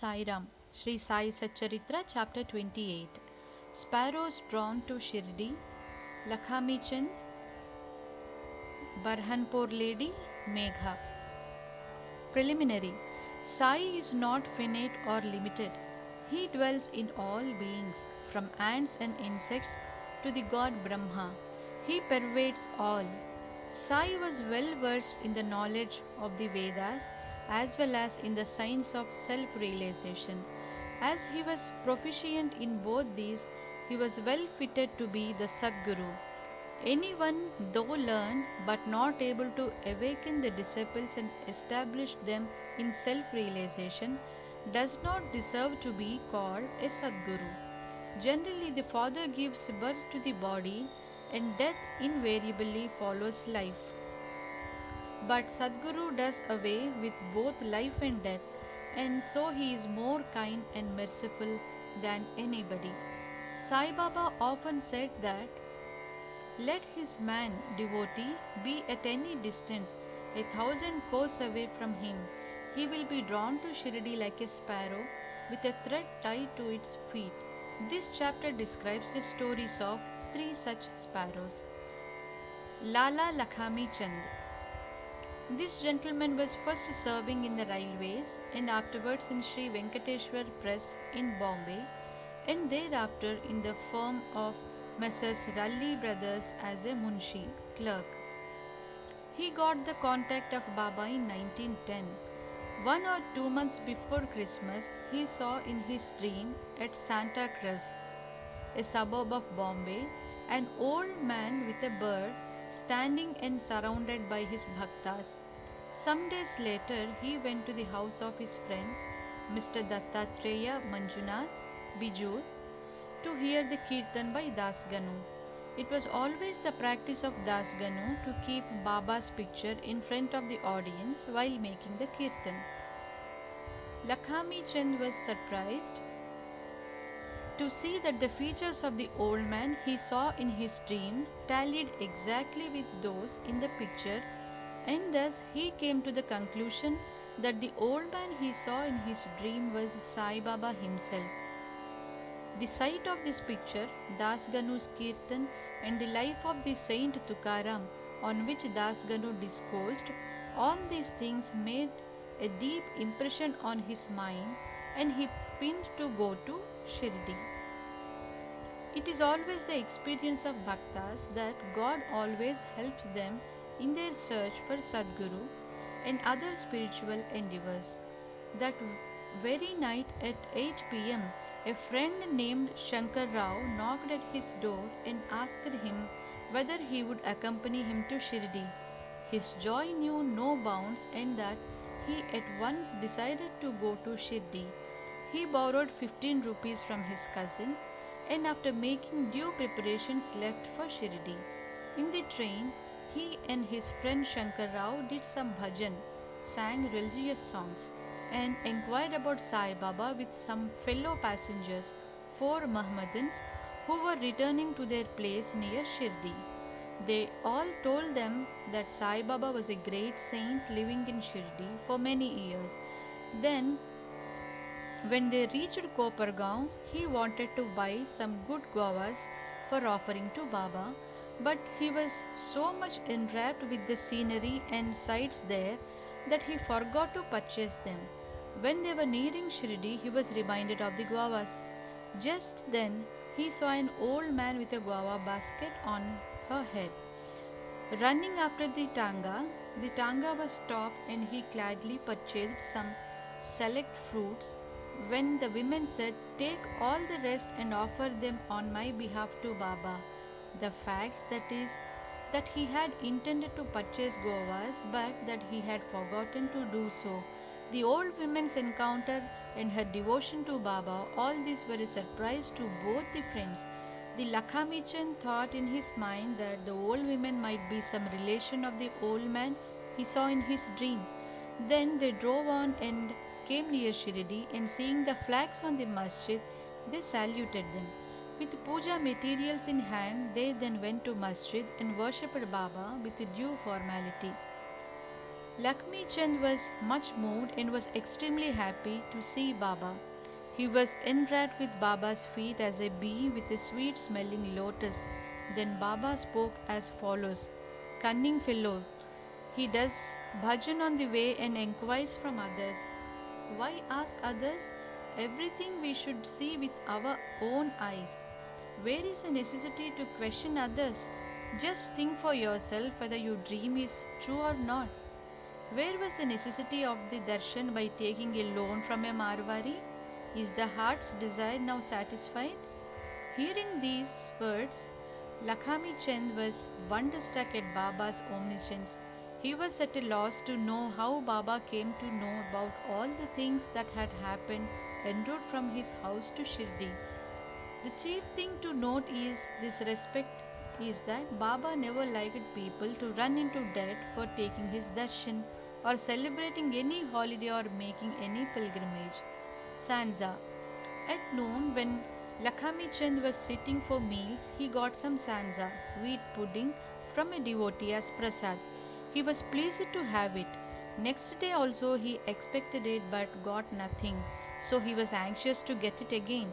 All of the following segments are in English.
Sai Ram. Sri Sai Satcharitra, Chapter 28. Sparrows drawn to Shirdi. Lakhami Chand, Barhanpur Lady, Megha. Preliminary. Sai is not finite or limited. He dwells in all beings, from ants and insects to the god Brahma. He pervades all. Sai was well versed in the knowledge of the Vedas as well as in the science of self realization. As he was proficient in both these, he was well fitted to be the Sadguru. Anyone, though learned but not able to awaken the disciples and establish them in self realization, does not deserve to be called a Sadguru. Generally, the Father gives birth to the body, and death invariably follows life. But Sadguru does away with both life and death, and so he is more kind and merciful than anybody. Sai Baba often said that let his man, devotee, be at any distance, 1,000 kos away from him. He will be drawn to Shirdi like a sparrow with a thread tied to its feet. This chapter describes the stories of three such sparrows. Lala Lakhami Chand. This gentleman was first serving in the railways and afterwards in Sri Venkateshwar Press in Bombay and thereafter in the firm of Messrs. Ralli Brothers as a Munshi clerk. He got the contact of Baba in 1910. 1 or 2 months before Christmas, he saw in his dream at Santa Cruz, a suburb of Bombay, an old man with a bird standing and surrounded by his bhaktas. Some days later, he went to the house of his friend, Mr. Dattatreya Manjunath Bijur, to hear the kirtan by Das Ganu. It was always the practice of Das Ganu to keep Baba's picture in front of the audience while making the kirtan. Lakhami Chand was surprised to see that the features of the old man he saw in his dream tallied exactly with those in the picture, and thus he came to the conclusion that the old man he saw in his dream was Sai Baba himself. The sight of this picture, Das Ganu's Kirtan, and the life of the Saint Tukaram, on which Das Ganu discoursed, all these things made a deep impression on his mind, and he pinned to go to Shirdi. It is always the experience of Bhaktas that God always helps them in their search for Sadguru and other spiritual endeavors. That very night at 8 p.m., a friend named Shankar Rao knocked at his door and asked him whether he would accompany him to Shirdi. His joy knew no bounds and that he at once decided to go to Shirdi. He borrowed 15 rupees from his cousin and after making due preparations left for Shirdi. In the train, he and his friend Shankar Rao did some bhajan, sang religious songs, and inquired about Sai Baba with some fellow passengers, 4 Mohammedans, who were returning to their place near Shirdi. They all told them that Sai Baba was a great saint living in Shirdi for many years. Then, when they reached Kopargaon, he wanted to buy some good guavas for offering to Baba, but he was so much enwrapped with the scenery and sights there that he forgot to purchase them. When they were nearing Shirdi, he was reminded of the guavas. Just then, he saw an old man with a guava basket on her head. Running after the tanga was stopped and he gladly purchased some select fruits. When the women said, "Take all the rest and offer them on my behalf to Baba," the facts that he had intended to purchase guavas but that he had forgotten to do so. The old woman's encounter and her devotion to Baba, all these were a surprise to both the friends. The Lakhamichan thought in his mind that the old woman might be some relation of the old man he saw in his dream. Then they drove on and came near Shirdi, and seeing the flags on the masjid, they saluted them. With puja materials in hand, they then went to masjid and worshipped Baba with due formality. Lakshmi Chand was much moved and was extremely happy to see Baba. He was enwrapped with Baba's feet as a bee with a sweet smelling lotus. Then Baba spoke as follows: Cunning fellow, he does bhajan on the way and inquires from others. Why ask others? Everything we should see with our own eyes. Where is the necessity to question others? Just think for yourself whether your dream is true or not. Where was the necessity of the darshan by taking a loan from a Marwari? Is the heart's desire now satisfied? Hearing these words, Lakhami Chand was wonderstruck at Baba's omniscience. He was at a loss to know how Baba came to know about all the things that had happened en route from his house to Shirdi. The chief thing to note is this respect is that Baba never liked people to run into debt for taking his darshan or celebrating any holiday or making any pilgrimage. Sanza. At noon, when Lakhami Chand was sitting for meals, he got some sanza, wheat pudding, from a devotee as prasad. He was pleased to have it. Next day also he expected it but got nothing, so he was anxious to get it again.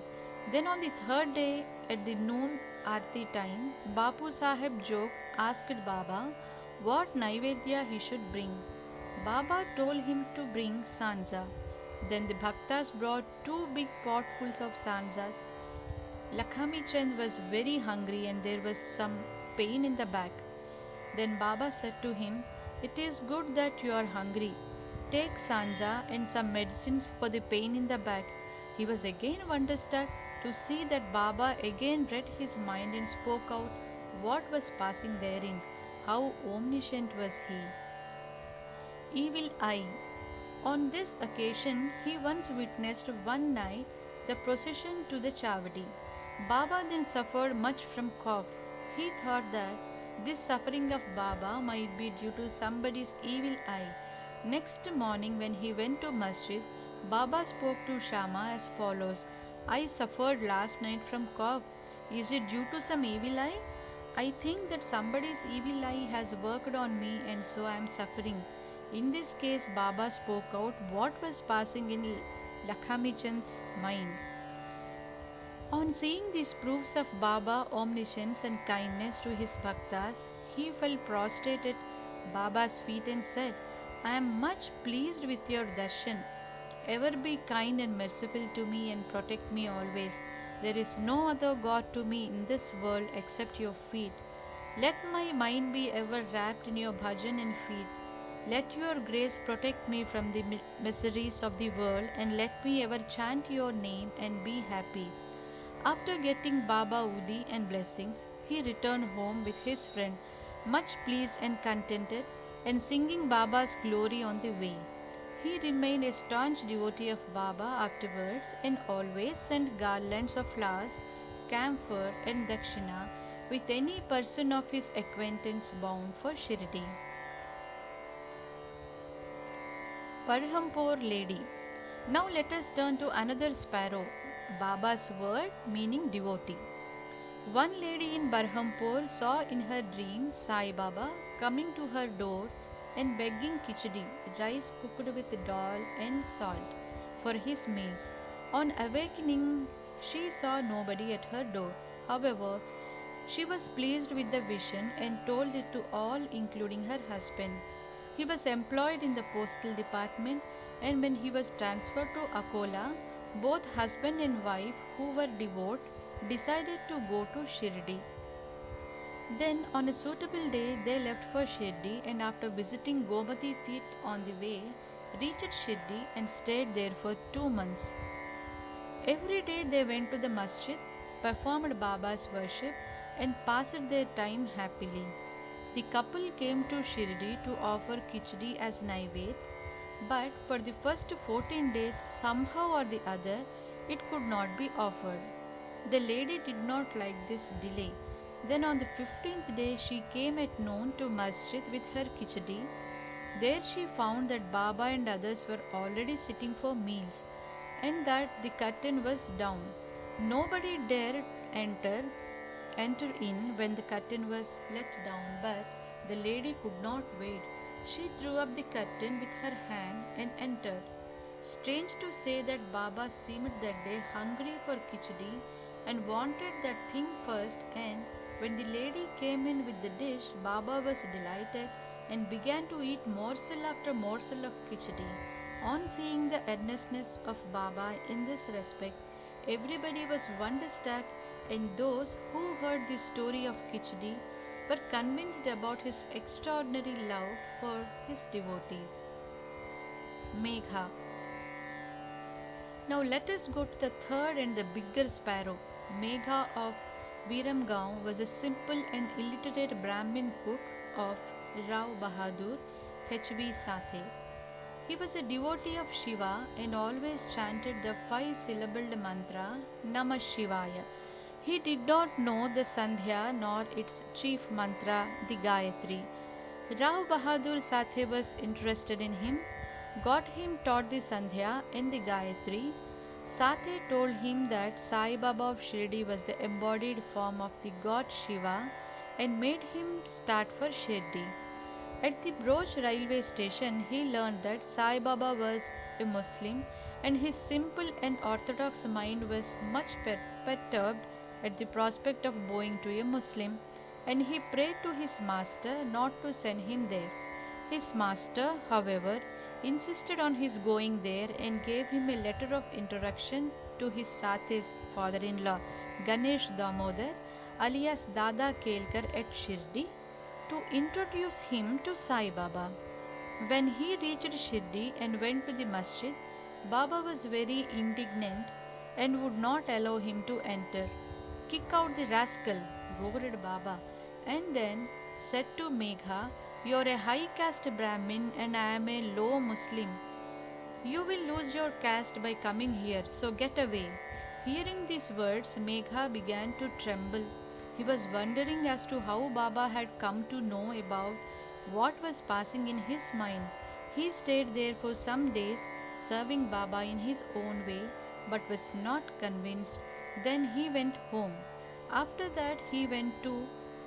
Then on the third day at the noon arti time, Bapu Sahib Jog asked Baba what Naivedya he should bring. Baba told him to bring sanza. Then the bhaktas brought two big potfuls of sanzas. Lakhami Chand was very hungry and there was some pain in the back. Then Baba said to him, It is good that you are hungry. Take sanza and some medicines for the pain in the back. He was again wonderstruck to see that Baba again read his mind and spoke out what was passing therein. How omniscient was he! Evil eye. On this occasion, he once witnessed one night the procession to the Chavadi. Baba then suffered much from cough. He thought that this suffering of Baba might be due to somebody's evil eye. Next morning, when he went to masjid, Baba spoke to Shama as follows: I suffered last night from cough. Is it due to some evil eye? I think that somebody's evil eye has worked on me and so I am suffering. In this case, Baba spoke out what was passing in Lakhami Chand's mind. On seeing these proofs of Baba omniscience and kindness to his bhaktas, he fell prostrate at Baba's feet and said, I am much pleased with your darshan. Ever be kind and merciful to me and protect me always. There is no other God to me in this world except your feet. Let my mind be ever wrapped in your bhajan and feet. Let your grace protect me from the miseries of the world and let me ever chant your name and be happy. After getting Baba Udi and blessings, he returned home with his friend, much pleased and contented, and singing Baba's glory on the way. He remained a staunch devotee of Baba afterwards and always sent garlands of flowers, camphor, and dakshina with any person of his acquaintance bound for Shirdi. Parham poor lady. Now let us turn to another sparrow, Baba's word meaning devotee. One lady in Barhampur saw in her dream Sai Baba coming to her door and begging khichdi, rice cooked with dal and salt, for his meals. On awakening, she saw nobody at her door. However, she was pleased with the vision and told it to all, including her husband. He was employed in the postal department, and when he was transferred to Akola, both husband and wife, who were devout, decided to go to Shirdi. Then, on a suitable day, they left for Shirdi and, after visiting Gomati Tit on the way, reached Shirdi and stayed there for 2 months. Every day they went to the masjid, performed Baba's worship, and passed their time happily. The couple came to Shirdi to offer khichdi as naivet, but for the first 14 days, somehow or the other, it could not be offered. The lady did not like this delay. Then on the 15th day, she came at noon to masjid with her khichdi. There she found that Baba and others were already sitting for meals and that the curtain was down. Nobody dared enter in when the curtain was let down, but the lady could not wait. She drew up the curtain with her hand and entered. Strange to say that Baba seemed that day hungry for khichdi and wanted that thing first, and when the lady came in with the dish, Baba was delighted and began to eat morsel after morsel of khichdi. On seeing the earnestness of Baba in this respect, everybody was wonderstruck, and those who heard the story of khichdi were convinced about his extraordinary love for his devotees. Megha. Now let us go to the third and the bigger sparrow. Megha of Viramgaon was a simple and illiterate Brahmin cook of Rao Bahadur H.B. Sathe. He was a devotee of Shiva and always chanted the five-syllabled mantra Namah Shivaya. He did not know the Sandhya nor its chief mantra, the Gayatri. Rao Bahadur Sathe was interested in him, got him taught the Sandhya and the Gayatri. Sathe told him that Sai Baba of Shirdi was the embodied form of the god Shiva and made him start for Shirdi. At the Broj railway station, he learned that Sai Baba was a Muslim and his simple and orthodox mind was much perturbed at the prospect of bowing to a Muslim, and he prayed to his master not to send him there. His master, however, insisted on his going there and gave him a letter of introduction to his Sathe's father-in-law, Ganesh Damodar, alias Dada Kelkar at Shirdi, to introduce him to Sai Baba. When he reached Shirdi and went to the masjid, Baba was very indignant and would not allow him to enter. "Kick out the rascal," roared Baba, and then said to Megha, "You are a high caste Brahmin and I am a low Muslim. You will lose your caste by coming here, so get away." Hearing these words, Megha began to tremble. He was wondering as to how Baba had come to know about what was passing in his mind. He stayed there for some days, serving Baba in his own way, but was not convinced. Then he went home. After that, he went to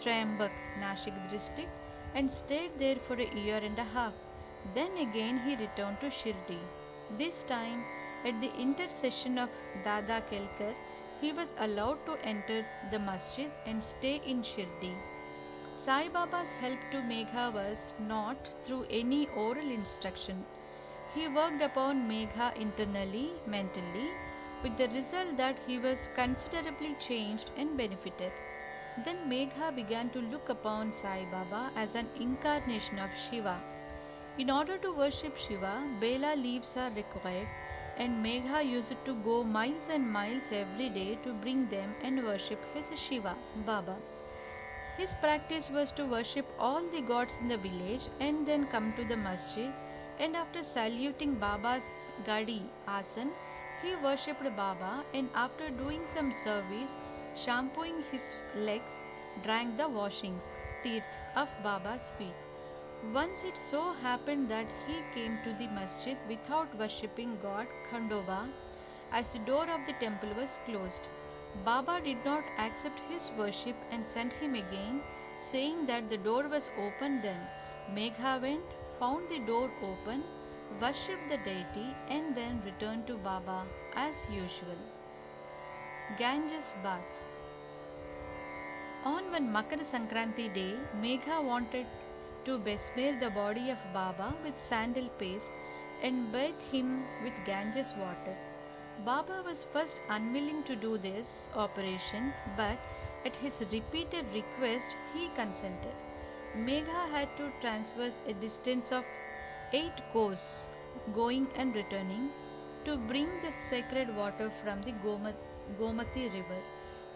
Triambak, Nashik district, and stayed there for a year and a half. Then again he returned to Shirdi. This time, at the intercession of Dada Kelkar, he was allowed to enter the masjid and stay in Shirdi. Sai Baba's help to Megha was not through any oral instruction. He worked upon Megha internally, mentally, with the result that he was considerably changed and benefited. Then Megha began to look upon Sai Baba as an incarnation of Shiva. In order to worship Shiva, Bela leaves are required, and Megha used to go miles and miles every day to bring them and worship his Shiva, Baba. His practice was to worship all the gods in the village and then come to the masjid, and after saluting Baba's Gadi Asan, he worshipped Baba, and after doing some service, shampooing his legs, drank the washings, tirth, of Baba's feet. Once it so happened that he came to the masjid without worshipping God Khandova, as the door of the temple was closed. Baba did not accept his worship and sent him again, saying that the door was open then. Megha went, found the door open, worshipped the deity, and then returned to Baba as usual. Ganges Bath. On one Makar Sankranti day, Megha wanted to besmear the body of Baba with sandal paste and bathe him with Ganges water. Baba was first unwilling to do this operation, but at his repeated request, he consented. Megha had to traverse a distance of 8 kos, going and returning, to bring the sacred water from the Gomati river.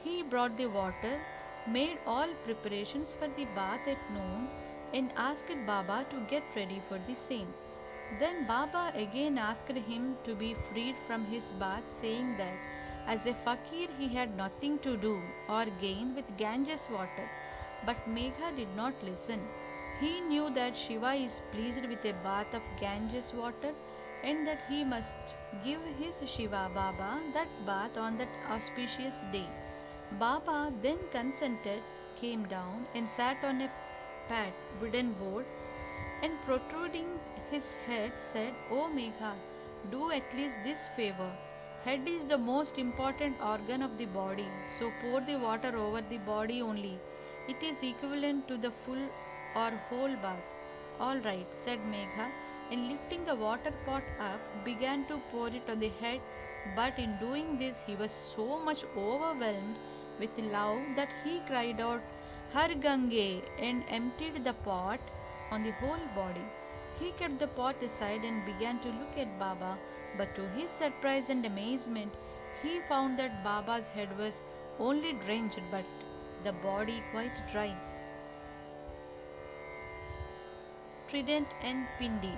He brought the water, made all preparations for the bath at noon, and asked Baba to get ready for the same. Then Baba again asked him to be freed from his bath, saying that as a fakir he had nothing to do or gain with Ganges water. But Megha did not listen. He knew that Shiva is pleased with a bath of Ganges water and that he must give his Shiva Baba that bath on that auspicious day. Baba then consented, came down and sat on a pat wooden board and protruding his head said, "O Megha, do at least this favor. Head is the most important organ of the body, so pour the water over the body only. It is equivalent to the full or whole bath." "All right," said Megha, and lifting the water pot up, began to pour it on the head. But in doing this, he was so much overwhelmed with love that he cried out, "Har Gange," and emptied the pot on the whole body. He kept the pot aside and began to look at Baba, but to his surprise and amazement, he found that Baba's head was only drenched but the body quite dry. Trident and Pindi.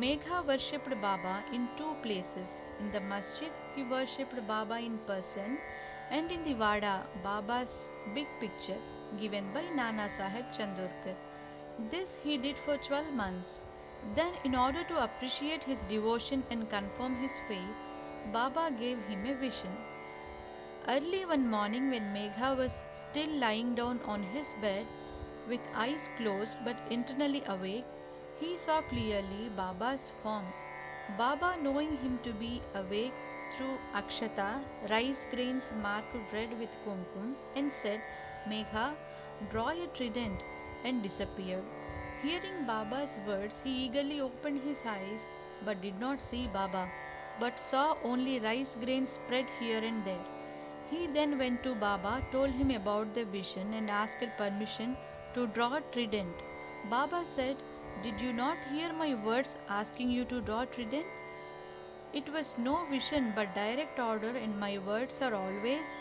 Megha worshipped Baba in two places. In the masjid, he worshipped Baba in person, and in the Vada, Baba's big picture given by Nana Sahib Chandorkar. This he did for 12 months. Then, in order to appreciate his devotion and confirm his faith, Baba gave him a vision. Early one morning, when Megha was still lying down on his bed with eyes closed but internally awake, he saw clearly Baba's form. Baba, knowing him to be awake through akshata, rice grains marked red with kumkum, and said, "Megha, draw a trident," and disappeared. Hearing Baba's words, he eagerly opened his eyes but did not see Baba, but saw only rice grains spread here and there. He then went to Baba, told him about the vision, and asked permission to draw a trident. Baba said, "Did you not hear my words asking you to draw a trident? It was no vision but direct order, and my words are always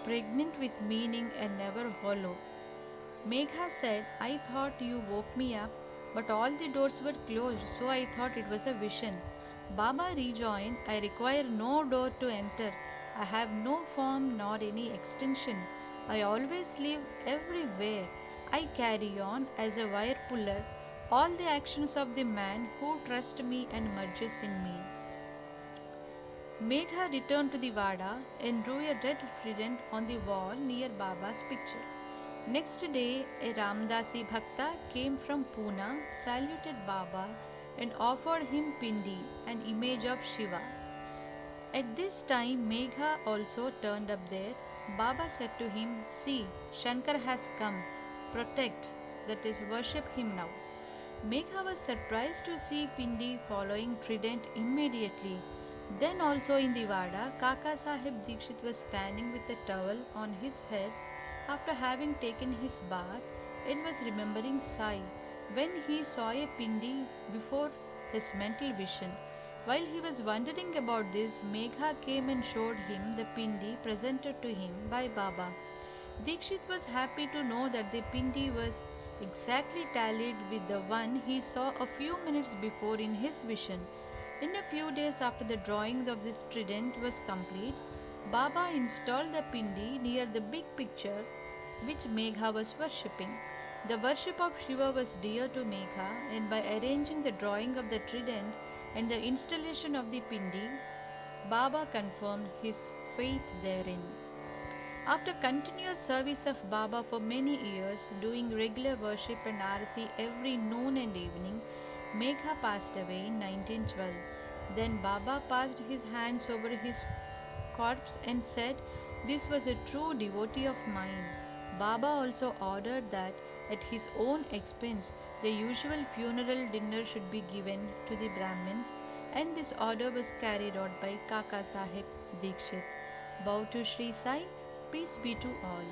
pregnant with meaning and never hollow." Megha said, "I thought you woke me up, but all the doors were closed, so I thought it was a vision." Baba rejoined, "I require no door to enter. I have no form nor any extension. I always live everywhere. I carry on as a wire puller all the actions of the man who trusts me and merges in me." Megha returned to the Vada and drew a red trident on the wall near Baba's picture. Next day, a Ramdasi Bhakta came from Pune, saluted Baba, and offered him Pindi, an image of Shiva. At this time, Megha also turned up there. Baba said to him, "See, Shankar has come. Protect, that is, worship him now." Megha was surprised to see Pindi following trident immediately. Then also in the Vada, Kaka Sahib Dikshit was standing with a towel on his head after having taken his bath and was remembering Sai when he saw a Pindi before his mental vision. While he was wondering about this, Megha came and showed him the Pindi presented to him by Baba. Dikshit was happy to know that the Pindi was exactly tallied with the one he saw a few minutes before in his vision. In a few days after the drawing of this trident was complete, Baba installed the Pindi near the big picture which Megha was worshipping. The worship of Shiva was dear to Megha, and by arranging the drawing of the trident and the installation of the Pindi, Baba confirmed his faith therein. After continuous service of Baba for many years, doing regular worship and arati every noon and evening, Megha passed away in 1912. Then Baba passed his hands over his corpse and said, "This was a true devotee of mine." Baba also ordered that at his own expense the usual funeral dinner should be given to the Brahmins, and this order was carried out by Kaka Sahib Dikshit. Bow to Sri Sai, peace be to all.